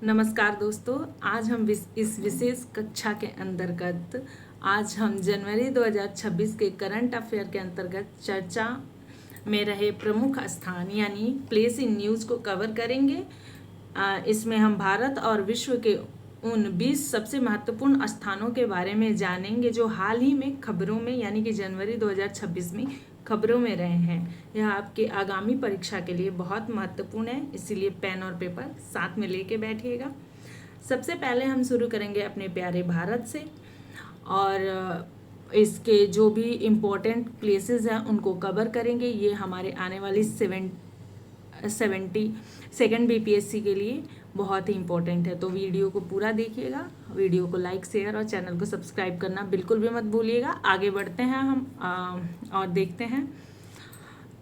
नमस्कार दोस्तों, आज हम इस विशेष कक्षा के अंतर्गत आज हम जनवरी 2026 के करंट अफेयर के अंतर्गत चर्चा में रहे प्रमुख स्थान यानी प्लेस इन न्यूज़ को कवर करेंगे। इसमें हम भारत और विश्व के उन 20 सबसे महत्वपूर्ण स्थानों के बारे में जानेंगे जो हाल ही में खबरों में यानी कि जनवरी 2026 में खबरों में रहे हैं। यह आपके आगामी परीक्षा के लिए बहुत महत्वपूर्ण है, इसीलिए पेन और पेपर साथ में लेके बैठिएगा। सबसे पहले हम शुरू करेंगे अपने प्यारे भारत से और इसके जो भी इम्पोर्टेंट प्लेसेस हैं उनको कवर करेंगे। ये हमारे आने वाली 72nd बीपीएससी के लिए बहुत ही इम्पोर्टेंट है, तो वीडियो को पूरा देखिएगा। वीडियो को लाइक, शेयर और चैनल को सब्सक्राइब करना बिल्कुल भी मत भूलिएगा। आगे बढ़ते हैं हम और देखते हैं।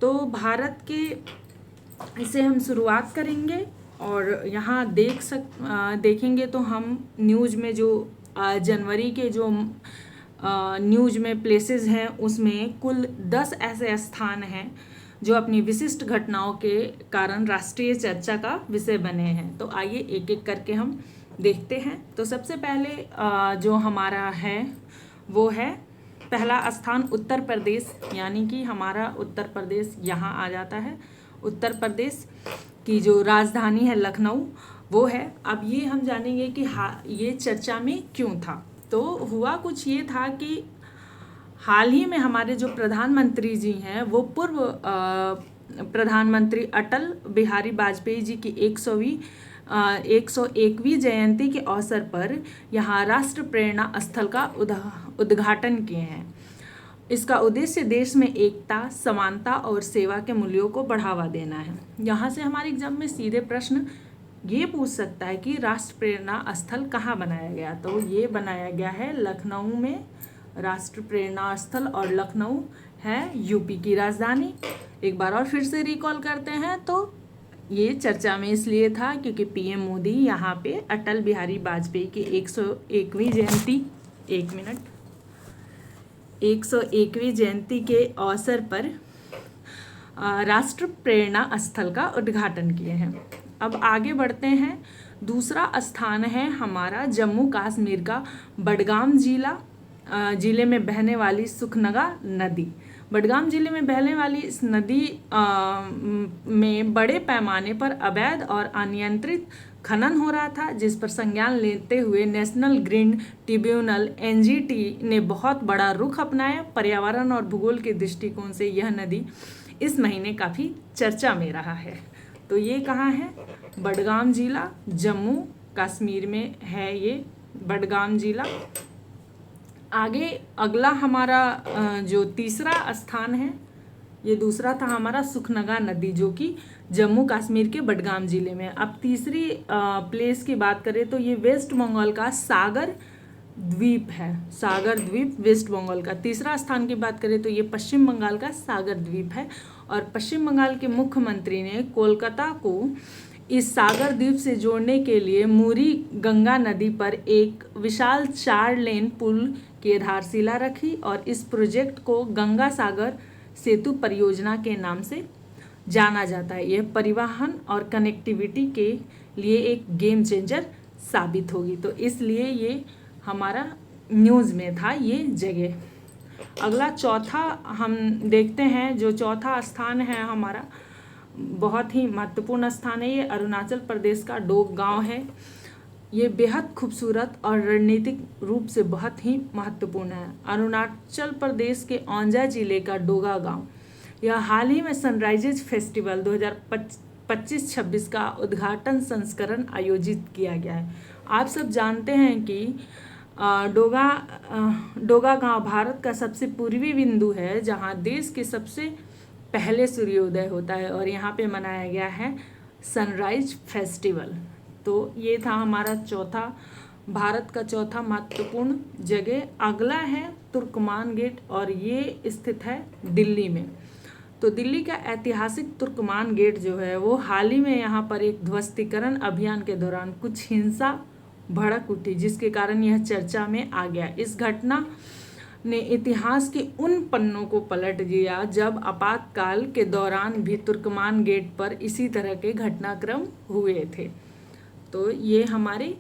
तो भारत के से हम शुरुआत करेंगे और यहाँ देखेंगे तो हम न्यूज़ में जो जनवरी के जो न्यूज़ में प्लेसेस हैं उसमें कुल 10 ऐसे स्थान हैं जो अपनी विशिष्ट घटनाओं के कारण राष्ट्रीय चर्चा का विषय बने हैं। तो आइए एक एक करके हम देखते हैं। तो सबसे पहले जो हमारा है वो है पहला स्थान उत्तर प्रदेश, यानी कि हमारा उत्तर प्रदेश यहाँ आ जाता है। उत्तर प्रदेश की जो राजधानी है लखनऊ वो है। अब ये हम जानेंगे कि ये चर्चा में क्यों था। तो हुआ कुछ ये था कि हाल ही में हमारे जो प्रधानमंत्री जी हैं वो पूर्व प्रधानमंत्री अटल बिहारी वाजपेयी जी की 101वीं जयंती के अवसर पर यहाँ राष्ट्र प्रेरणा स्थल का उद्घाटन किए हैं। इसका उद्देश्य देश में एकता, समानता और सेवा के मूल्यों को बढ़ावा देना है। यहाँ से हमारे एग्जाम में सीधे प्रश्न ये पूछ सकता है कि राष्ट्र प्रेरणा स्थल कहाँ बनाया गया। तो ये बनाया गया है लखनऊ में, राष्ट्र प्रेरणा स्थल, और लखनऊ है यूपी की राजधानी। एक बार और फिर से रिकॉल करते हैं तो ये चर्चा में इसलिए था क्योंकि पीएम मोदी यहाँ पे अटल बिहारी वाजपेयी की 101वीं जयंती 101वीं जयंती के अवसर पर राष्ट्र प्रेरणा स्थल का उद्घाटन किए हैं। अब आगे बढ़ते हैं। दूसरा स्थान है हमारा जम्मू कश्मीर का बडगाम जिले में बहने वाली सुखनगा नदी। बडगाम जिले में बहने वाली इस नदी में बड़े पैमाने पर अवैध और अनियंत्रित खनन हो रहा था, जिस पर संज्ञान लेते हुए नेशनल ग्रीन ट्रिब्यूनल एनजीटी ने बहुत बड़ा रुख अपनाया। पर्यावरण और भूगोल के दृष्टिकोण से यह नदी इस महीने काफ़ी चर्चा में रहा है। तो ये कहाँ है? बडगाम जिला, जम्मू कश्मीर में है ये बडगाम जिला। आगे अगला हमारा जो तीसरा स्थान है, ये दूसरा था हमारा सुखनगा नदी जो कि जम्मू कश्मीर के बडगाम जिले में। अब तीसरी प्लेस की बात करें तो ये वेस्ट बंगाल का सागर द्वीप है। सागर द्वीप वेस्ट बंगाल का। तीसरा स्थान की बात करें तो ये पश्चिम बंगाल का सागर द्वीप है और पश्चिम बंगाल के मुख्यमंत्री ने कोलकाता को इस सागर द्वीप से जोड़ने के लिए मुरी गंगा नदी पर एक विशाल 4 लेन पुल की आधारशिला रखी और इस प्रोजेक्ट को गंगा सागर सेतु परियोजना के नाम से जाना जाता है। यह परिवहन और कनेक्टिविटी के लिए एक गेम चेंजर साबित होगी। तो इसलिए ये हमारा न्यूज़ में था ये जगह। अगला चौथा हम देखते हैं। जो चौथा स्थान है हमारा बहुत ही महत्वपूर्ण स्थान है। ये अरुणाचल प्रदेश का डोक गांव है। ये बेहद खूबसूरत और रणनीतिक रूप से बहुत ही महत्वपूर्ण है। अरुणाचल प्रदेश के औंजा जिले का डोगा गांव, यह हाल ही में सनराइजेज फेस्टिवल 2025-26 का उद्घाटन संस्करण आयोजित किया गया है। आप सब जानते हैं कि डोगा गांव भारत का सबसे पूर्वी बिंदु है जहां देश के सबसे पहले सूर्योदय होता है और यहाँ पे मनाया गया है सनराइज फेस्टिवल। तो ये था हमारा चौथा, भारत का चौथा महत्वपूर्ण जगह। अगला है तुर्कमान गेट और ये स्थित है दिल्ली में। तो दिल्ली का ऐतिहासिक तुर्कमान गेट जो है वो हाल ही में यहाँ पर एक ध्वस्तीकरण अभियान के दौरान कुछ हिंसा भड़क उठी, जिसके कारण यह चर्चा में आ गया। इस घटना ने इतिहास के उन पन्नों को पलट दिया जब आपातकाल के दौरान भी तुर्कमान गेट पर इसी तरह के घटनाक्रम हुए थे। तो ये हमारे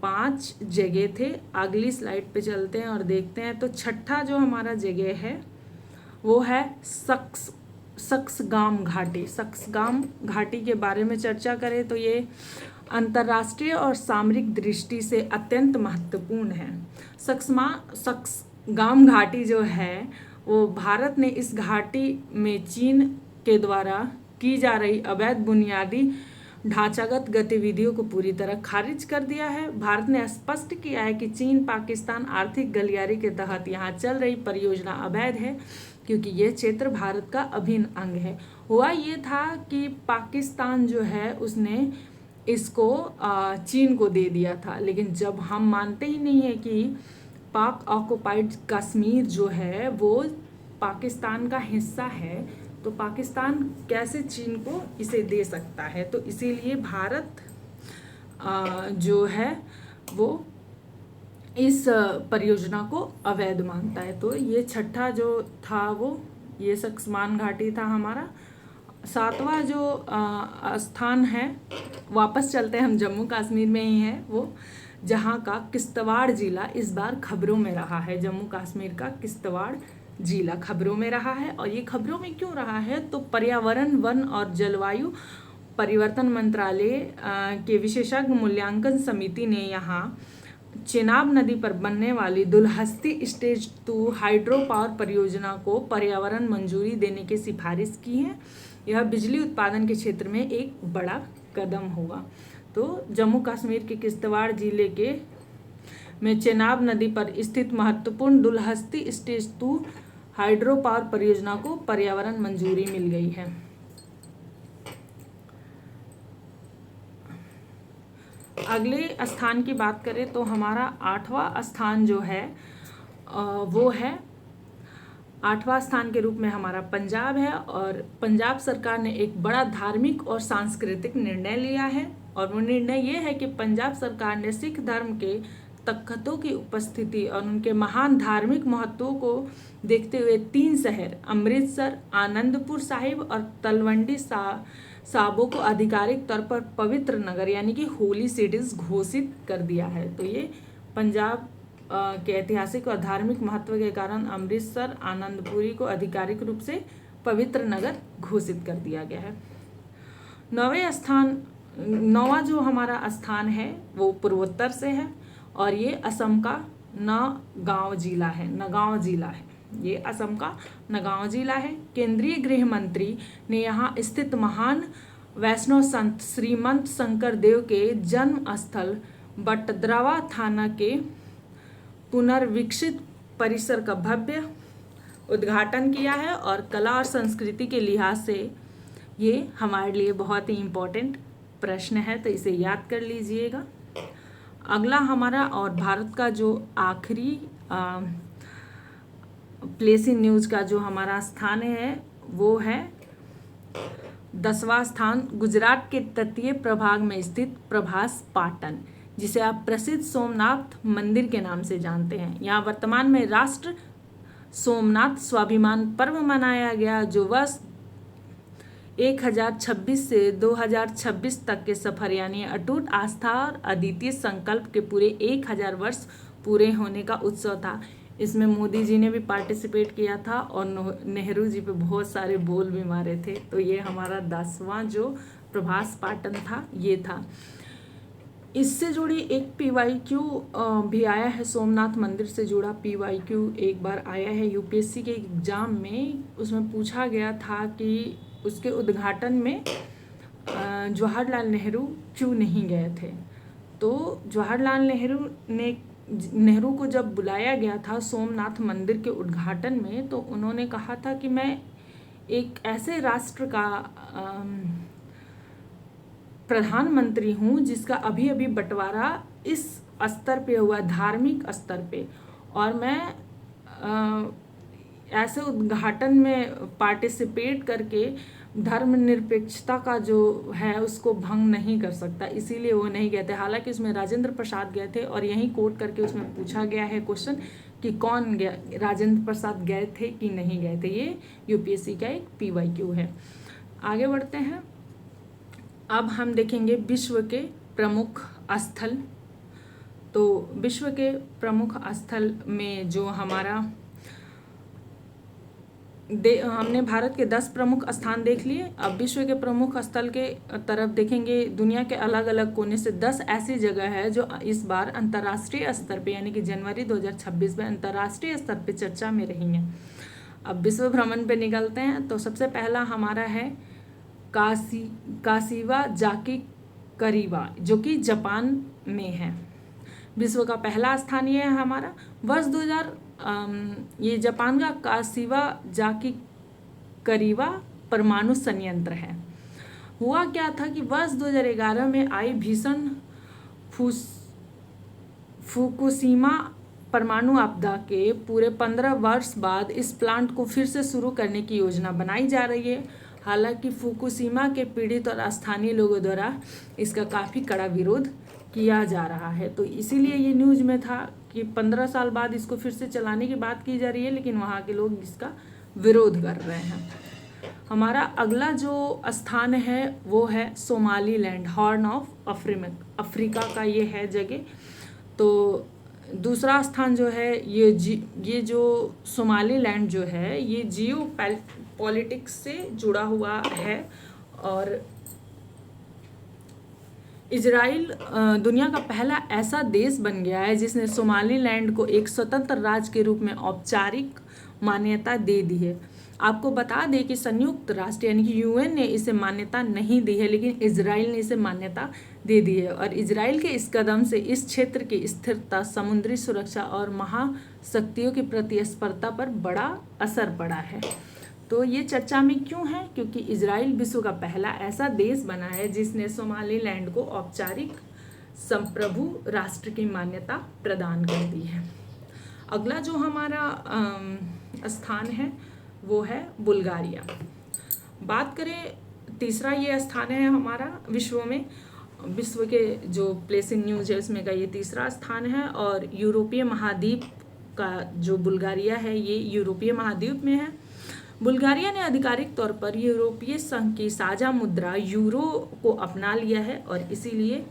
5 जगह थे। अगली स्लाइड पे चलते हैं और देखते हैं। तो छठा जो हमारा जगह है वो है सक्सगाम घाटी। सक्सगाम घाटी के बारे में चर्चा करें तो ये अंतर्राष्ट्रीय और सामरिक दृष्टि से अत्यंत महत्वपूर्ण है। सक्सगाम घाटी जो है वो भारत ने इस घाटी में चीन के द्वारा की जा रही अवैध बुनियादी ढांचागत गतिविधियों को पूरी तरह खारिज कर दिया है। भारत ने स्पष्ट किया है कि चीन पाकिस्तान आर्थिक गलियारे के तहत यहाँ चल रही परियोजना अवैध है, क्योंकि ये क्षेत्र भारत का अभिन्न अंग है। हुआ ये था कि पाकिस्तान जो है उसने इसको चीन को दे दिया था, लेकिन जब हम मानते ही नहीं है कि पाक ऑक्युपाइड कश्मीर जो है वो पाकिस्तान का हिस्सा है, तो पाकिस्तान कैसे चीन को इसे दे सकता है। तो इसीलिए भारत जो है वो इस परियोजना को अवैध मानता है। तो ये छठा जो था वो ये सक्समान घाटी था हमारा। सातवां जो स्थान है, वापस चलते हैं हम जम्मू कश्मीर में ही है वो, जहाँ का किश्तवाड़ जिला इस बार खबरों में रहा है। जम्मू कश्मीर का किश्तवाड़ जिला खबरों में रहा है। और ये खबरों में क्यों रहा है, तो पर्यावरण, वन और जलवायु परिवर्तन मंत्रालय के विशेषज्ञ मूल्यांकन समिति ने यहाँ चेनाब नदी पर बनने वाली दुलहस्ती स्टेज 2 हाइड्रो पावर परियोजना को पर्यावरण मंजूरी देने की सिफारिश की है। यह बिजली उत्पादन के क्षेत्र में एक बड़ा कदम होगा। तो जम्मू कश्मीर के किश्तवाड़ जिले के में चेनाब नदी पर स्थित महत्वपूर्ण दुलहस्ती स्टेज 2 हाइड्रो पावर परियोजना को पर्यावरण मंजूरी मिल गई है। अगले स्थान की बात करें तो हमारा 8वां स्थान जो है वो है, 8वां स्थान के रूप में हमारा पंजाब है। और पंजाब सरकार ने एक बड़ा धार्मिक और सांस्कृतिक निर्णय लिया है, और वो निर्णय ये है कि पंजाब सरकार ने सिख धर्म के तख्तों की उपस्थिति और उनके महान धार्मिक महत्वों को देखते हुए 3 शहर अमृतसर, आनंदपुर साहिब और तलवंडी साबो को आधिकारिक तौर पर पवित्र नगर यानी कि होली सिटीज घोषित कर दिया है। तो ये पंजाब के ऐतिहासिक और धार्मिक महत्व के कारण अमृतसर, आनंदपुरी को आधिकारिक रूप से पवित्र नगर घोषित कर दिया गया है। 9वां जो हमारा स्थान है वो पूर्वोत्तर से है, और ये असम का नगांव जिला है। ये असम का नगांव जिला है। केंद्रीय गृह मंत्री ने यहाँ स्थित महान वैष्णव संत श्रीमंत शंकर देव के जन्म स्थल बटद्रवा थाना के पुनर्विकसित परिसर का भव्य उद्घाटन किया है। और कला और संस्कृति के लिहाज से ये हमारे लिए बहुत ही इम्पोर्टेंट प्रश्न है, तो इसे याद कर लीजिएगा। अगला हमारा और भारत का जो आखिरी प्लेस इन न्यूज का जो हमारा स्थान है वो है 10वां स्थान, गुजरात के तटीय प्रभाग में स्थित प्रभास पाटन, जिसे आप प्रसिद्ध सोमनाथ मंदिर के नाम से जानते हैं। यहाँ वर्तमान में राष्ट्र सोमनाथ स्वाभिमान पर्व मनाया गया, जो वर्ष 1026 से 2026 तक के सफर यानी अटूट आस्था और अद्वितीय संकल्प के पूरे 1000 वर्ष पूरे होने का उत्सव था। इसमें मोदी जी ने भी पार्टिसिपेट किया था और नेहरू जी पे बहुत सारे बोल भी मारे थे। तो ये हमारा 10वां जो प्रभास पाटन था ये था। इससे जुड़ी एक PYQ भी आया है, सोमनाथ मंदिर से जुड़ा PYQ एक बार आया है UPSC के एग्जाम में। उसमें पूछा गया था कि उसके उद्घाटन में जवाहरलाल नेहरू क्यों नहीं गए थे। तो जवाहरलाल नेहरू को जब बुलाया गया था सोमनाथ मंदिर के उद्घाटन में, तो उन्होंने कहा था कि मैं एक ऐसे राष्ट्र का प्रधानमंत्री हूँ जिसका अभी अभी बंटवारा इस स्तर पे हुआ, धार्मिक स्तर पे, और मैं ऐसे उद्घाटन में पार्टिसिपेट करके धर्मनिरपेक्षता का जो है उसको भंग नहीं कर सकता, इसीलिए वो नहीं गए थे। हालांकि उसमें राजेंद्र प्रसाद गए थे, और यही कोट करके उसमें पूछा गया है क्वेश्चन कि कौन गया, राजेंद्र प्रसाद गए थे कि नहीं गए थे। ये UPSC का एक PYQ है। आगे बढ़ते हैं। अब हम देखेंगे विश्व के प्रमुख स्थल, तो विश्व के प्रमुख स्थल में जो हमारा हमने भारत के 10 प्रमुख स्थान देख लिए। अब विश्व के प्रमुख स्थल के तरफ देखेंगे। दुनिया के अलग अलग कोने से 10 ऐसी जगह है जो इस बार अंतर्राष्ट्रीय स्तर पे यानी कि जनवरी 2026 में अंतर्राष्ट्रीय स्तर पे चर्चा में रही हैं। अब विश्व भ्रमण पे निकलते हैं। तो सबसे पहला हमारा है काशिवा जाकी करीबा, जो कि जापान में है। विश्व का पहला स्थान ये है हमारा। वर्ष 2000 ये जापान का काशिवा जाकी करीबा परमाणु संयंत्र है। हुआ क्या था कि वर्ष 2011 में आई भीषण फुकुशिमा परमाणु आपदा के पूरे 15 वर्ष बाद इस प्लांट को फिर से शुरू करने की योजना बनाई जा रही है। हालांकि फुकुशिमा के पीड़ित और स्थानीय लोगों द्वारा इसका काफ़ी कड़ा विरोध किया जा रहा है। तो इसीलिए ये न्यूज़ में था कि 15 साल बाद इसको फिर से चलाने की बात की जा रही है, लेकिन वहाँ के लोग इसका विरोध कर रहे हैं। हमारा अगला जो स्थान है वो है सोमालीलैंड, हॉर्न ऑफ अफ्रीका का ये है जगह। तो दूसरा स्थान जो है ये जो सोमालीलैंड जो है ये जियो पॉलिटिक्स से जुड़ा हुआ है। और इजराइल दुनिया का पहला ऐसा देश बन गया है जिसने सोमालीलैंड को एक स्वतंत्र राज्य के रूप में औपचारिक मान्यता दे दी है। आपको बता दें कि संयुक्त राष्ट्र यानी कि यूएन ने इसे मान्यता नहीं दी है, लेकिन इजराइल ने इसे मान्यता दे दी है। और इजराइल के इस कदम से इस क्षेत्र की स्थिरता, समुद्री सुरक्षा और महाशक्तियों की प्रतिस्पर्धा पर बड़ा असर पड़ा है। तो ये चर्चा में क्यों है? क्योंकि इजराइल विश्व का पहला ऐसा देश बना है जिसने सोमालीलैंड को औपचारिक संप्रभु राष्ट्र की मान्यता प्रदान कर दी है। अगला जो हमारा स्थान है वो है बुल्गारिया। बात करें तीसरा ये स्थान है हमारा विश्व के जो प्लेस इन न्यूज है उसमें का ये तीसरा स्थान है। और यूरोपीय महाद्वीप का जो बुल्गारिया है ये यूरोपीय महाद्वीप में है। बुल्गारिया ने आधिकारिक तौर पर यूरोपीय संघ की साझा मुद्रा यूरो को अपना लिया है और इसीलिए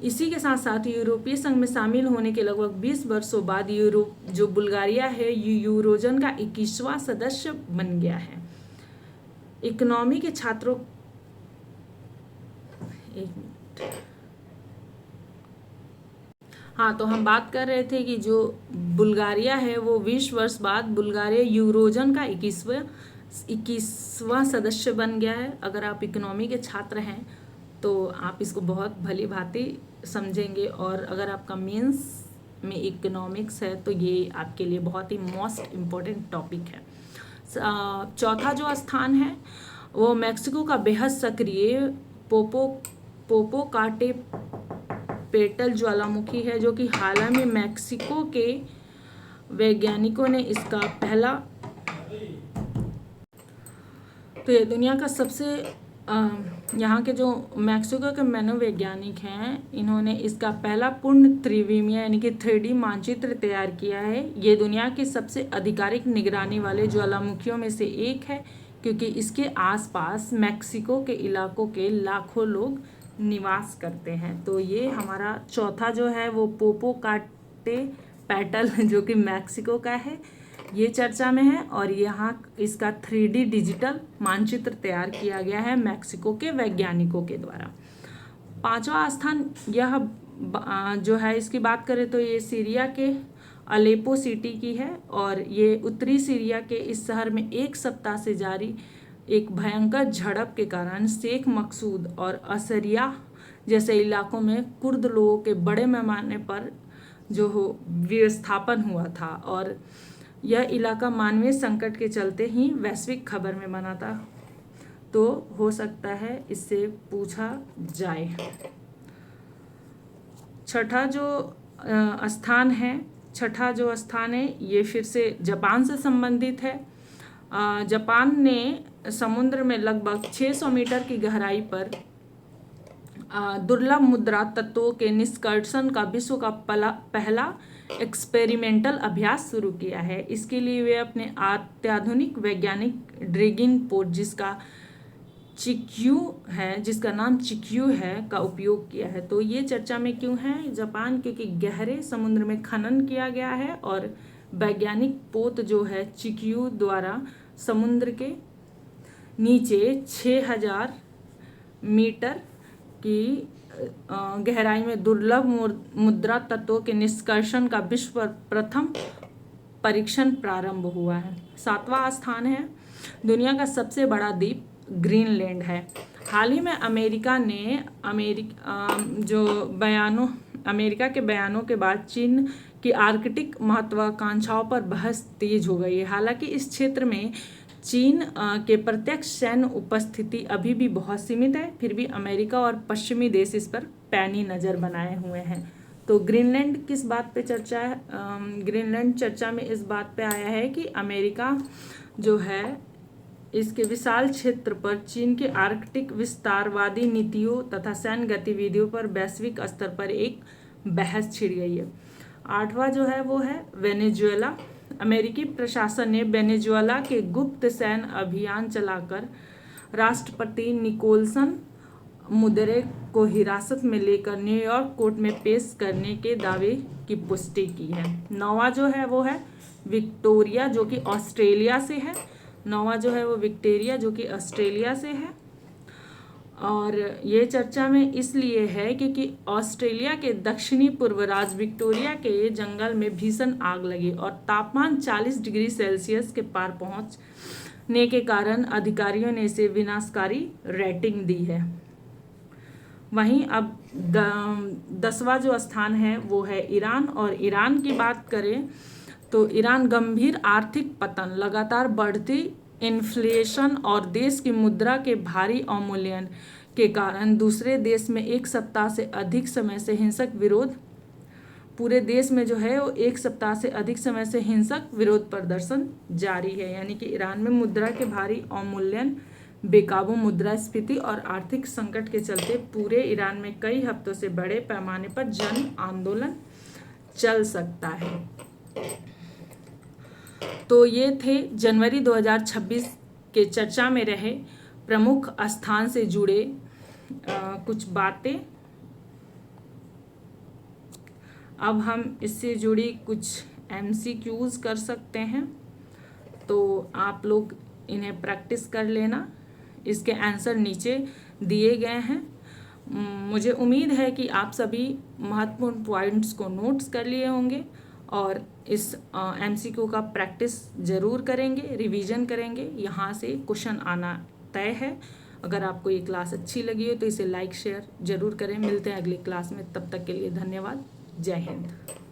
इसी के साथ साथ यूरोपीय संघ में शामिल होने के लगभग 20 वर्षों बाद जो बुल्गारिया है यूरोजन का 21वां सदस्य बन गया है। इकोनॉमी के छात्रों हाँ, तो हम बात कर रहे थे कि जो बुल्गारिया है वो 20 वर्ष बाद बुल्गारिया यूरोजन का 21वां सदस्य बन गया है। अगर आप इकोनॉमी के छात्र हैं तो आप इसको बहुत भली भांति समझेंगे, और अगर आपका मेंस में इकोनॉमिक्स है तो ये आपके लिए बहुत ही मोस्ट इम्पोर्टेंट टॉपिक है। चौथा जो स्थान है वो मैक्सिको का बेहद सक्रिय पोपोकाटेपेटल ज्वालामुखी है, जो कि हाल में मैक्सिको के वैज्ञानिकों ने इसका पहला, तो ये दुनिया का सबसे यहाँ के जो मैक्सिको के मनोवैज्ञानिक हैं इन्होंने इसका पहला पूर्ण त्रिविमीय यानी कि 3D मानचित्र तैयार किया है। ये दुनिया के सबसे आधिकारिक निगरानी वाले ज्वालामुखियों में से एक है, क्योंकि इसके आसपास मैक्सिको के इलाकों के लाखों लोग निवास करते हैं। तो ये हमारा चौथा जो है वो पोपोकाटेपेटल जो कि मैक्सिको का है, ये चर्चा में है। और यहाँ इसका 3D डिजिटल मानचित्र तैयार किया गया है मैक्सिको के वैज्ञानिकों के द्वारा। पांचवा स्थान यह जो है इसकी बात करें तो ये सीरिया के अलेपो सिटी की है, और ये उत्तरी सीरिया के इस शहर में एक सप्ताह से जारी एक भयंकर झड़प के कारण शेख मकसूद और असरिया जैसे इलाकों में कुर्द लोगों के बड़े पैमाने पर जो विस्थापन हुआ था, और यह इलाका मानवीय संकट के चलते ही वैश्विक खबर में बना था। तो हो सकता है इससे पूछा जाए। छठा जो स्थान है ये फिर से जापान से संबंधित है। जापान ने समुद्र में लगभग 600 मीटर की गहराई पर दुर्लभ मुद्रा तत्वों के निष्कर्षण का विश्व का पहला एक्सपेरिमेंटल अभ्यास शुरू किया है। इसके लिए वे अपने अत्याधुनिक वैज्ञानिक ड्रैगन पोर्ट जिसका चिक्यू है, जिसका नाम चिक्यू है, का उपयोग किया है। तो ये चर्चा में क्यों है? जापान के कि गहरे समुद्र में खनन किया गया है और वैज्ञानिक पोत जो है चिक्यू द्वारा समुद्र के नीचे 6000 मीटर की गहराई में दुर्लभ मुद्रा तत्वों के निष्कर्षण का विश्व प्रथम परीक्षण प्रारंभ हुआ है। 7वां स्थान है दुनिया का सबसे बड़ा द्वीप ग्रीनलैंड है। हाल ही में अमेरिका के बयानों के बाद चीन की आर्कटिक महत्वाकांक्षाओं पर बहस तेज हो गई है। हालांकि इस क्षेत्र में चीन के प्रत्यक्ष सैन्य उपस्थिति अभी भी बहुत सीमित है, फिर भी अमेरिका और पश्चिमी देश इस पर पैनी नज़र बनाए हुए हैं। तो ग्रीनलैंड किस बात पे चर्चा है? ग्रीनलैंड चर्चा में इस बात पे आया है कि अमेरिका जो है इसके विशाल क्षेत्र पर चीन के आर्कटिक विस्तारवादी नीतियों तथा सैन्य गतिविधियों पर वैश्विक स्तर पर एक बहस छिड़ गई है। 8वां जो है वो है वेनेजुएला। अमेरिकी प्रशासन ने वेनेजुएला के गुप्त सैन्य अभियान चलाकर राष्ट्रपति निकोलसन मुदरे को हिरासत में लेकर न्यूयॉर्क कोर्ट में पेश करने के दावे की पुष्टि की है। 9वां जो है वो है विक्टोरिया, जो कि ऑस्ट्रेलिया से है। 9वां जो है वो विक्टोरिया, जो कि ऑस्ट्रेलिया से है। और ये चर्चा में इसलिए है क्योंकि ऑस्ट्रेलिया के दक्षिणी पूर्व राज्य विक्टोरिया के जंगल में भीषण आग लगी और तापमान 40 डिग्री सेल्सियस के पार पहुंचने के कारण अधिकारियों ने इसे विनाशकारी रेटिंग दी है। वहीं अब 10वां जो स्थान है वो है ईरान। और ईरान की बात करें तो ईरान गंभीर आर्थिक पतन, लगातार बढ़ती इन्फ्लेशन और देश की मुद्रा के भारी अवमूल्यन के कारण दूसरे देश में एक सप्ताह से अधिक समय से हिंसक विरोध, पूरे देश में जो है वो एक सप्ताह से अधिक समय से हिंसक विरोध प्रदर्शन जारी है। यानी कि ईरान में मुद्रा के भारी अवमूल्यन, बेकाबू मुद्रास्फीति और आर्थिक संकट के चलते पूरे ईरान में कई हफ्तों से बड़े पैमाने पर जन आंदोलन चल सकता है। तो ये थे जनवरी 2026 के चर्चा में रहे प्रमुख स्थान से जुड़े कुछ बातें। अब हम इससे जुड़ी कुछ MCQs कर सकते हैं, तो आप लोग इन्हें प्रैक्टिस कर लेना। इसके आंसर नीचे दिए गए हैं। मुझे उम्मीद है कि आप सभी महत्वपूर्ण पॉइंट्स को नोट्स कर लिए होंगे और इस MCQ का प्रैक्टिस ज़रूर करेंगे, रिवीजन करेंगे। यहाँ से क्वेश्चन आना तय है। अगर आपको ये क्लास अच्छी लगी हो तो इसे लाइक शेयर ज़रूर करें। मिलते हैं अगली क्लास में, तब तक के लिए धन्यवाद। जय हिंद।